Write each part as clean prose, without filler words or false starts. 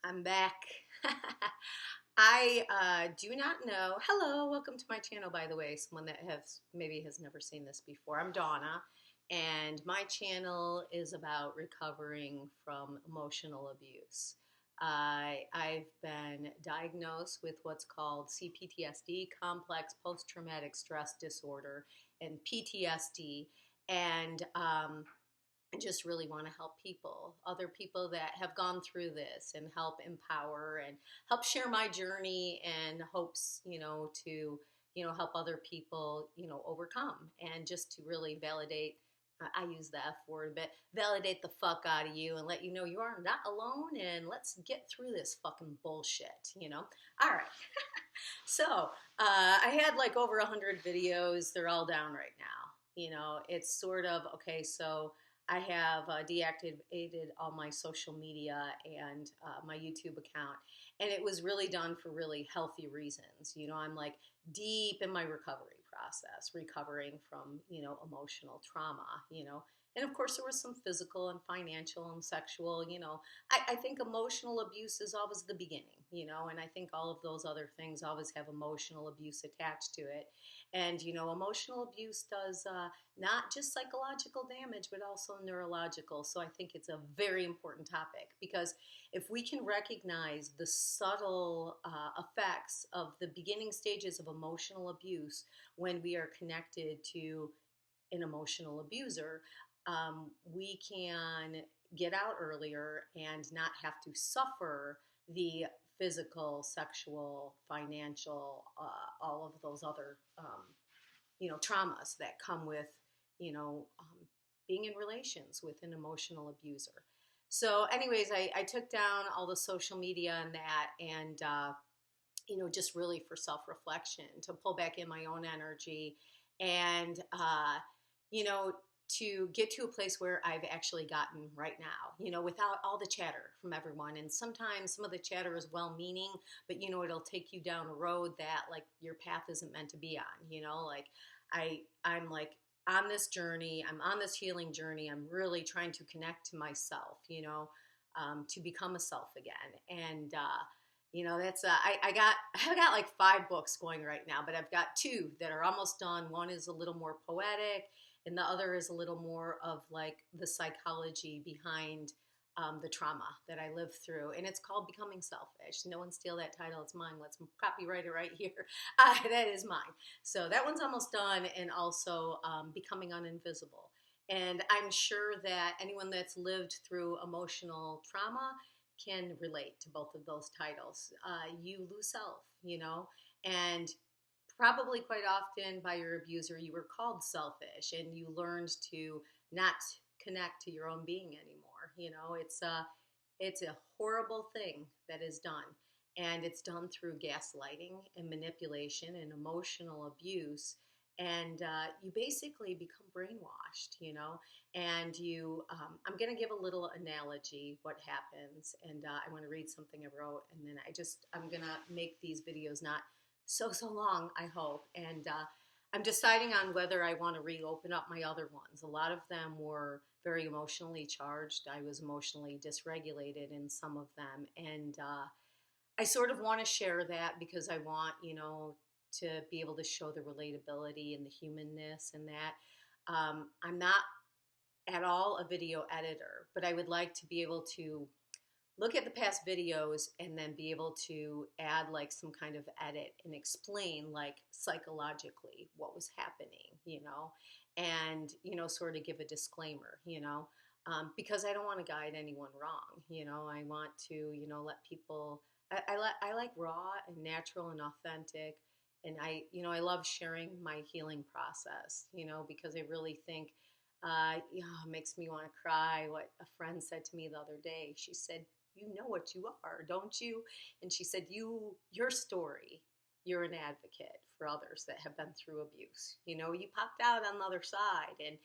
I'm back. I do not know. Hello, welcome to my channel, by the way. Someone that has never seen this before. I'm Donna, and my channel is about recovering from emotional abuse. I've been diagnosed with what's called CPTSD, complex post-traumatic stress disorder, and PTSD, and I just really want to help people, other people that have gone through this, and help empower and help share my journey and hopes, to, help other people, overcome and just to really validate. I use the F word, but validate the fuck out of you and let you know you are not alone and let's get through this fucking bullshit. All right. So I had like over 100 videos. They're all down right now. It's sort of, okay, so I have deactivated all my social media and my YouTube account. And it was really done for really healthy reasons. I'm like deep in my recovery process, recovering from, emotional trauma. And of course, there was some physical and financial and sexual. I think emotional abuse is always the beginning, and I think all of those other things always have emotional abuse attached to it. And, emotional abuse does not just psychological damage, but also neurological. So I think it's a very important topic because if we can recognize the subtle effects of the beginning stages of emotional abuse when we are connected to an emotional abuser, we can get out earlier and not have to suffer the physical, sexual, financial, all of those other, traumas that come with, being in relations with an emotional abuser. So anyways, I took down all the social media and that, and, just really for self-reflection, to pull back in my own energy and, to get to a place where I've actually gotten right now, without all the chatter from everyone. And sometimes some of the chatter is well-meaning, but, it'll take you down a road that like your path isn't meant to be on, like I'm like on this journey, I'm on this healing journey. I'm really trying to connect to myself, to become a self again. And, that's I got like 5 books going right now, but I've got 2 that are almost done. One is a little more poetic, and the other is a little more of like the psychology behind the trauma that I lived through. And it's called Becoming Selfish. No one steal that title. It's mine. Let's copyright it right here. That is mine. So that one's almost done. And also Becoming Uninvisible. And I'm sure that anyone that's lived through emotional trauma can relate to both of those titles. You lose self, and probably quite often by your abuser, you were called selfish and you learned to not connect to your own being anymore. It's a horrible thing that is done. And it's done through gaslighting and manipulation and emotional abuse. And you basically become brainwashed, and I'm going to give a little analogy what happens. And I want to read something I wrote. And then I'm going to make these videos not so long, I hope. And I'm deciding on whether I want to reopen up my other ones. A lot of them were very emotionally charged. I was emotionally dysregulated in some of them. And I sort of want to share that because I want, to be able to show the relatability and the humanness and that. I'm not at all a video editor, but I would like to be able to look at the past videos and then be able to add like some kind of edit and explain like psychologically what was happening, and, sort of give a disclaimer, because I don't want to guide anyone wrong. I want to, let people, I like raw and natural and authentic. And I love sharing my healing process, because I really think, it makes me want to cry. What a friend said to me the other day, she said, "You know what you are, don't you?" And she said, your story, you're an advocate for others that have been through abuse. You popped out on the other side, and,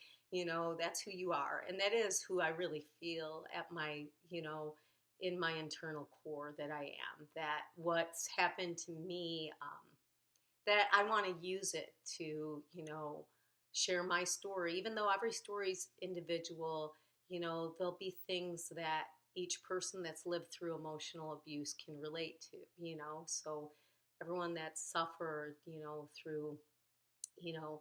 that's who you are. And that is who I really feel at my, in my internal core that I am, that what's happened to me, that I want to use it to, share my story, even though every story's individual. There'll be things that, each person that's lived through emotional abuse can relate to, so everyone that's suffered, through, you know,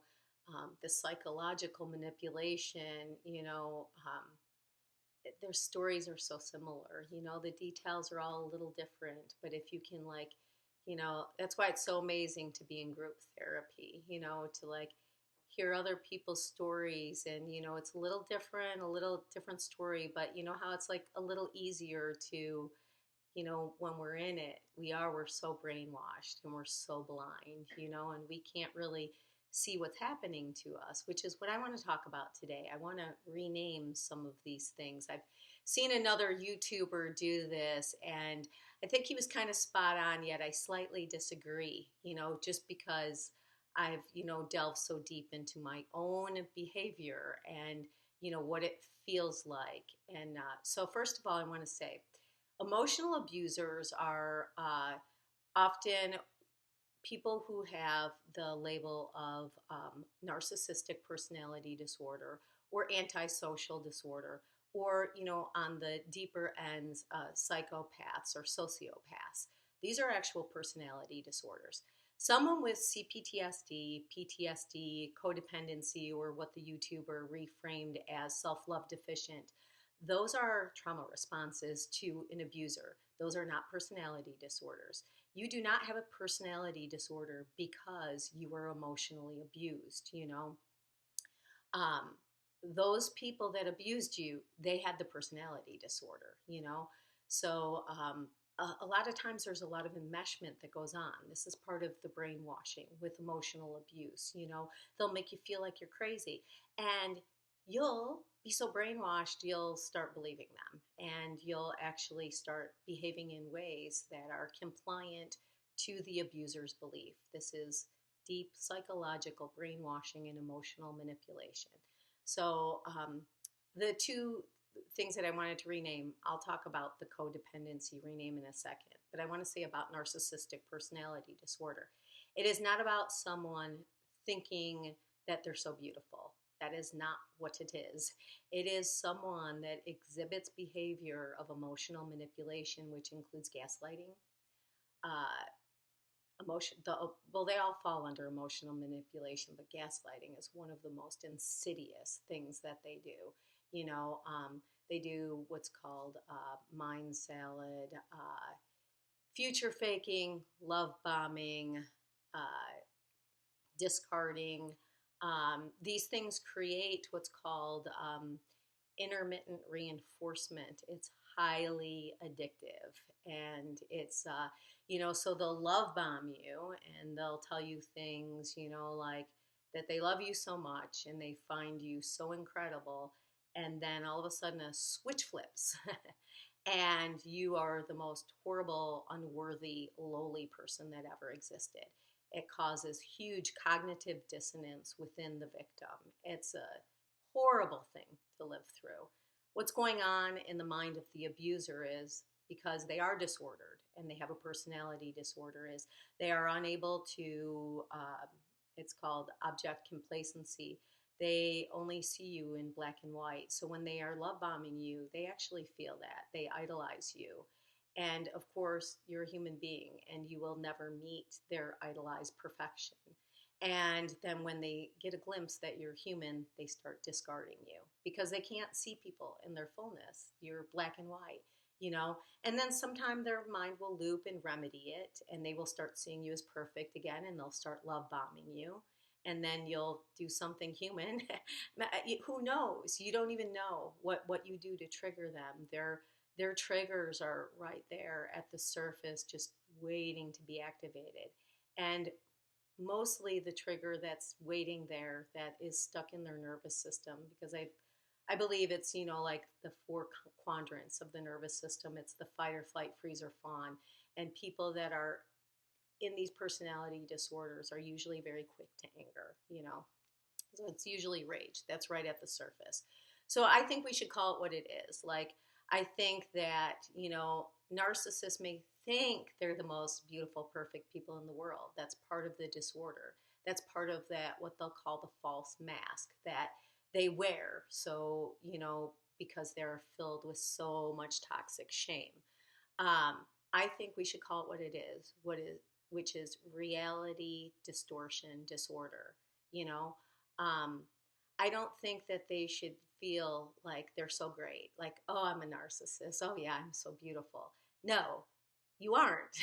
the psychological manipulation, their stories are so similar. The details are all a little different, but if you can, like, that's why it's so amazing to be in group therapy, to like hear other people's stories. And, it's a little different story, but you know how it's like a little easier to, when we're in it, we're so brainwashed and we're so blind, and we can't really see what's happening to us, which is what I want to talk about today. I want to rename some of these things. I've seen another YouTuber do this, and I think he was kind of spot on, yet I slightly disagree, just because I've, delved so deep into my own behavior and, what it feels like. And so first of all, I want to say, emotional abusers are often people who have the label of narcissistic personality disorder or antisocial disorder, or, on the deeper ends, psychopaths or sociopaths. These are actual personality disorders. Someone with CPTSD, PTSD, codependency, or what the YouTuber reframed as self-love deficient, those are trauma responses to an abuser. Those are not personality disorders. You do not have a personality disorder because you were emotionally abused, those people that abused you, they had the personality disorder, So a lot of times there's a lot of enmeshment that goes on. This is part of the brainwashing with emotional abuse, They'll make you feel like you're crazy. And you'll be so brainwashed, you'll start believing them. And you'll actually start behaving in ways that are compliant to the abuser's belief. This is deep psychological brainwashing and emotional manipulation. So the two things that I wanted to rename, I'll talk about the codependency rename in a second, but I want to say about narcissistic personality disorder. It is not about someone thinking that they're so beautiful. That is not what it is. It is someone that exhibits behavior of emotional manipulation, which includes gaslighting, they all fall under emotional manipulation, but gaslighting is one of the most insidious things that they do. They do what's called mind salad, future faking, love bombing, discarding. These things create what's called intermittent reinforcement. It's highly addictive, and it's so they'll love bomb you, and they'll tell you things, like that they love you so much and they find you so incredible, and then all of a sudden a switch flips and you are the most horrible, unworthy, lowly person that ever existed. It causes huge cognitive dissonance within the victim. It's a horrible thing to live through. What's going on in the mind of the abuser is, because they are disordered and they have a personality disorder, is they are unable to, it's called object complacency. They only see you in black and white. So when they are love bombing you, they actually feel that. They idolize you. And of course, you're a human being and you will never meet their idolized perfection. And then when they get a glimpse that you're human, they start discarding you because they can't see people in their fullness. You're black and white, And then sometime their mind will loop and remedy it, and they will start seeing you as perfect again, and they'll start love bombing you. And then you'll do something human. Who knows? You don't even know what you do to trigger them. Their triggers are right there at the surface, just waiting to be activated. And mostly the trigger that's waiting there that is stuck in their nervous system, because I believe it's, like the four quadrants of the nervous system. It's the fight or flight, freeze or fawn. And people that are in these personality disorders are usually very quick to anger, So it's usually rage. That's right at the surface. So I think we should call it what it is. Like, I think that, narcissists may think they're the most beautiful, perfect people in the world. That's part of the disorder. That's part of that, what they'll call the false mask that they wear. So, because they're filled with so much toxic shame. I think we should call it what it is, which is reality distortion disorder. You know, I don't think that they should feel like they're so great, like, oh, I'm a narcissist. Oh yeah, I'm so beautiful. No, you aren't.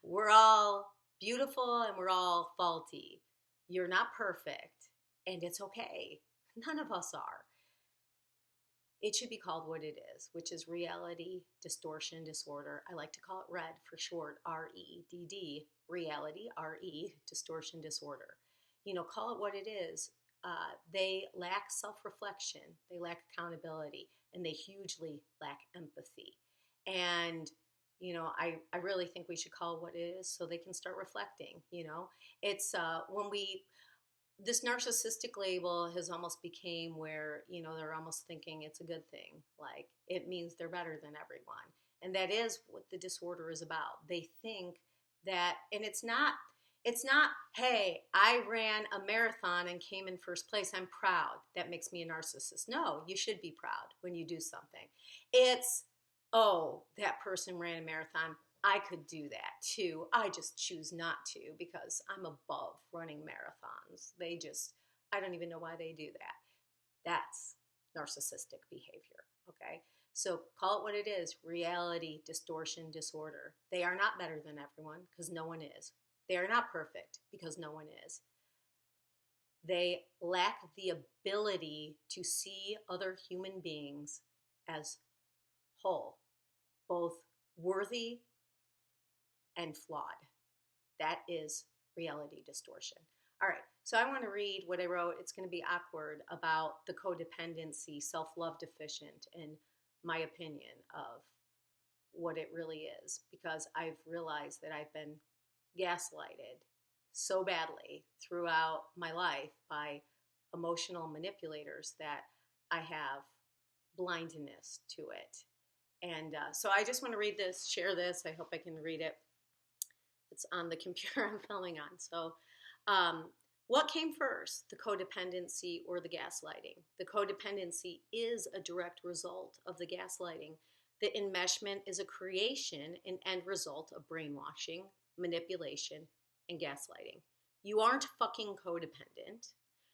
We're all beautiful and we're all faulty. You're not perfect, and it's okay. None of us are. It should be called what it is, which is reality distortion disorder. I like to call it RED for short, REDD, reality, RE, distortion disorder. You know, call it what it is. They lack self-reflection, they lack accountability, and they hugely lack empathy. And, you know, I really think we should call it what it is so they can start reflecting, you know. It's this narcissistic label has almost became where, you know, they're almost thinking it's a good thing. Like, it means they're better than everyone. And that is what the disorder is about. They think that, and it's not, hey, I ran a marathon and came in first place, I'm proud. That makes me a narcissist. No, you should be proud when you do something. It's, oh, that person ran a marathon. I could do that too. I just choose not to because I'm above running marathons. I don't even know why they do that. That's narcissistic behavior, okay? So call it what it is, reality distortion disorder. They are not better than everyone because no one is. They are not perfect because no one is. They lack the ability to see other human beings as whole, both worthy and flawed. That is reality distortion. All right, so I want to read what I wrote. It's going to be awkward about the codependency, self-love deficient, in my opinion of what it really is, because I've realized that I've been gaslighted so badly throughout my life by emotional manipulators that I have blindness to it. And so I just want to read this, share this. I hope I can read it. It's on the computer I'm filming on. So what came first, the codependency or the gaslighting? The codependency is a direct result of the gaslighting. The enmeshment is a creation and end result of brainwashing, manipulation, and gaslighting. You aren't fucking codependent.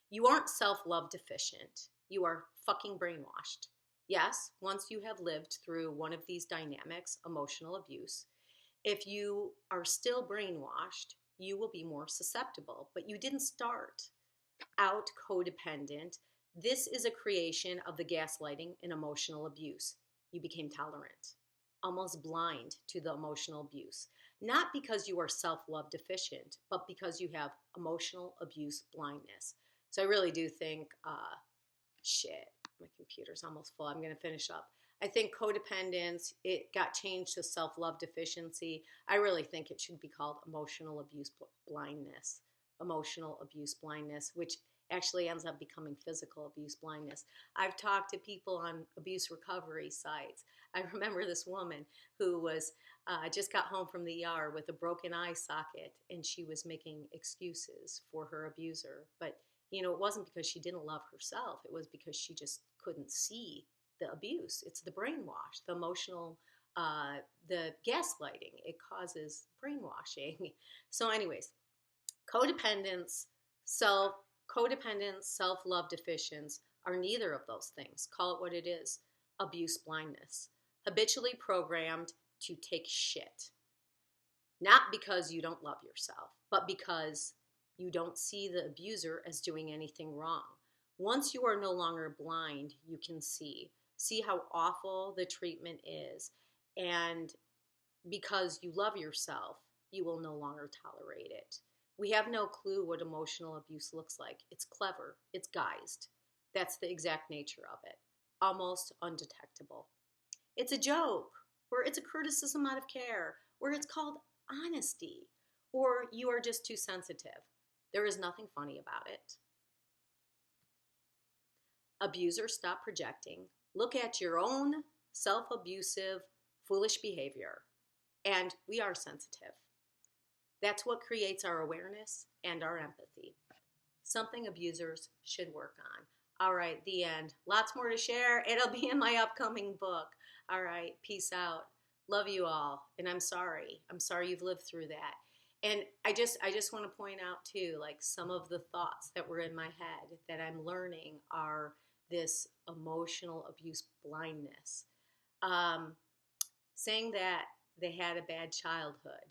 You aren't self-love deficient. You are fucking brainwashed. Yes, once you have lived through one of these dynamics, emotional abuse, if you are still brainwashed, you will be more susceptible. But you didn't start out codependent. This is a creation of the gaslighting and emotional abuse. You became tolerant, almost blind to the emotional abuse. Not because you are self-love deficient, but because you have emotional abuse blindness. So I really do think, shit, my computer's almost full. I'm going to finish up. I think codependence, it got changed to self-love deficiency. I really think it should be called emotional abuse blindness. Emotional abuse blindness, which actually ends up becoming physical abuse blindness. I've talked to people on abuse recovery sites. I remember this woman who was just got home from the ER with a broken eye socket, and she was making excuses for her abuser. But, you know, it wasn't because she didn't love herself. It was because she just couldn't see the abuse. It's the brainwash, the emotional, the gaslighting. It causes brainwashing. So anyways, codependence, self-love deficiency are neither of those things. Call it what it is, abuse blindness. Habitually programmed to take shit. Not because you don't love yourself, but because you don't see the abuser as doing anything wrong. Once you are no longer blind, you can see how awful the treatment is. And because you love yourself, you will no longer tolerate it. We have no clue what emotional abuse looks like. It's clever. It's guised. That's the exact nature of it. Almost undetectable. It's a joke, or it's a criticism out of care, or it's called honesty, or you are just too sensitive. There is nothing funny about it. Abusers, stop projecting. Look at your own self-abusive, foolish behavior. And we are sensitive. That's what creates our awareness and our empathy. Something abusers should work on. All right, the end. Lots more to share. It'll be in my upcoming book. All right, peace out. Love you all, and I'm sorry. I'm sorry you've lived through that. And I just want to point out too, like some of the thoughts that were in my head that I'm learning are this emotional abuse blindness. Um, Saying that they had a bad childhood,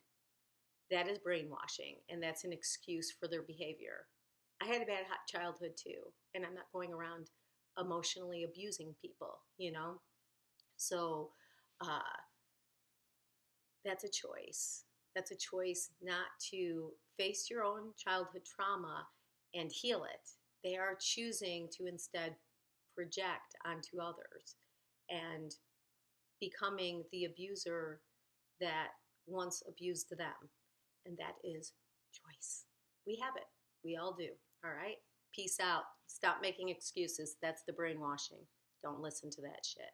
that is brainwashing, and that's an excuse for their behavior. I had a bad childhood too, and I'm not going around emotionally abusing people, you know? So uh, that's a choice. That's a choice not to face your own childhood trauma and heal it. They are choosing to instead project onto others and becoming the abuser that once abused them. And that is choice. We have it. We all do. All right? Peace out. Stop making excuses. That's the brainwashing. Don't listen to that shit.